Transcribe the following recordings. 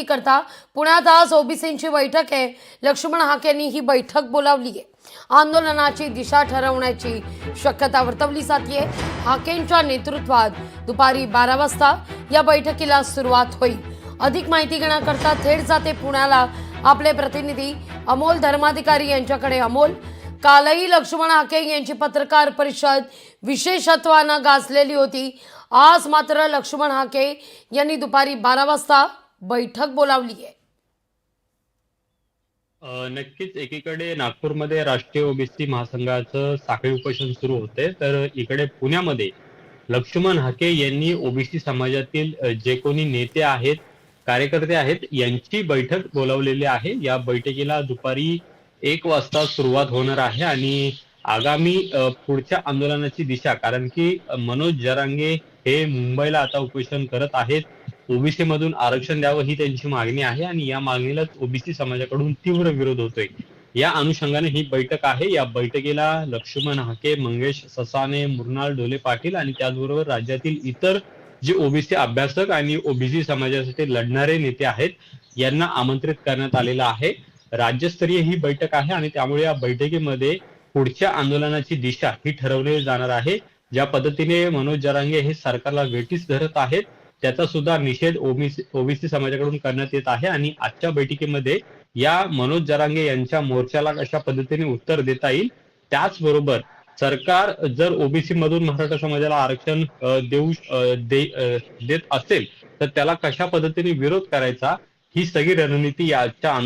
करता पुण्यात आज ओबीसींची बैठक आहे। लक्ष्मण हाकेंनी ही बैठक बोलावली आहे। आंदोलनाची दिशा ठरवण्याची शक्यता वर्तवली जाते। हाकेंच्या नेतृत्वात दुपारी 12 वाजता या बैठकीला सुरुवात होईल। अधिक माहिती घेण्याकरता थेट जाते पुण्याला आपले प्रतिनिधी अमोल धर्माधिकारी यांच्याकडे। अमोल, कालही लक्ष्मण हाके यांची पत्रकार परिषद विशेषत्वाने गाजलेली होती। आज मात्र लक्ष्मण हाके यांनी दुपारी 12 वाजता बैठक बोलावली आहे। नक्कीच एकीकडे नागपूरमध्ये राष्ट्रीय ओबीसी महासंघाचं साखळी उपोषण सुरू होते, तर इकडे पुण्यामध्ये लक्ष्मण हाके यांनी ओबीसी समाजातील जे कोणी नेते आहेत, कार्यकर्ते आहेत, यांची बैठक बोलावलेली आहे। या बैठकीला दुपारी 1 वाजता सुरुवात होणार आहे आणि आगामी पुढच्या आंदोलनाची दिशा, कारण की मनोज जरांगे हे मुंबईला आता उपोषण करत आहेत। ओबीसी मधून आरक्षण द्यावं ही त्यांची मागणी आहे आणि या मागणीलाच ओबीसी समाजाकडून तीव्र विरोध होतोय। या अनुषंगाने ही बैठक आहे। या बैठकीला लक्ष्मण हाके, मंगेश ससाणे, मृणाल ढोले पाटील आणि त्याचबरोबर राज्यातील इतर जे ओबीसी अभ्यासक आणि ओबीसी समाजासाठी लढणारे नेते आहेत, यांना आमंत्रित करण्यात आलेलं आहे। राज्यस्तरीय ही बैठक आहे आणि त्यामुळे या बैठकीमध्ये पुढच्या आंदोलनाची दिशा ही ठरवली जाणार आहे। ज्या पद्धतीने मनोज जरांगे हे सरकारला वेठीस धरत आहेत, त्याचा सुद्धा निषेध ओबीसी समाजाकडून करण्यात येत आहे आणि आजच्या बैठकीमध्ये या मनोज जरांगे यांच्या मोर्चाला कशा पद्धतीने उत्तर देता येईल, त्याचबरोबर सरकार जर ओबीसी मधून मराठा समाजाला आरक्षण देत असेल तर त्याला कशा पद्धतीने विरोध करायचा, ही सगळी रणनीती याच्या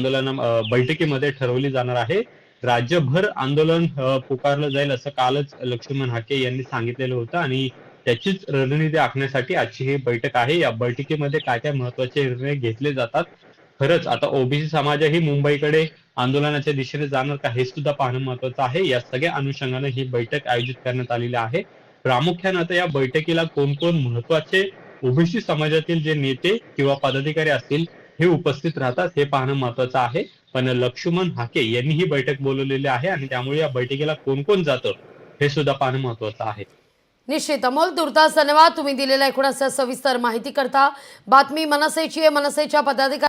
बैठकीमध्ये ठरवली जाणार आहे। राज्यभर आंदोलन पुकारलं जाईल असं कालच लक्ष्मण हाके यांनी सांगितलेलं होतं आणि त्याचीच रणनीती आखण्यासाठी आजची ही बैठक आहे। या बैठकीमध्ये काय काय महत्त्वाचे निर्णय घेतले जातात, खरंच आता ओबीसी समाजही मुंबईकडे आंदोलनाच्या दिशेने जाणार का, हे सुद्धा पाहणं महत्त्वाचं आहे। या सगळ्या अनुषंगाने ही बैठक आयोजित करण्यात आलेली आहे। प्रामुख्याने आता या बैठकीला कोण कोण महत्त्वाचे ओबीसी समाजातील जे नेते किंवा पदाधिकारी असतील हे उपस्थित राहतात, हे पाहणं महत्त्वाचं आहे। पण लक्ष्मण हाके यांनी ही बैठक बोलवलेली आहे आणि त्यामुळे या बैठकीला कोण कोण जातं हे सुद्धा पाहणं महत्त्वाचं आहे। निश्चित अमोल, तुर्तास धन्यवाद तुम्ही दिलेल्या एकूण सविस्तर माहिती करता। बातमी मनसेची आहे। मनसेच्या पदाधिकारी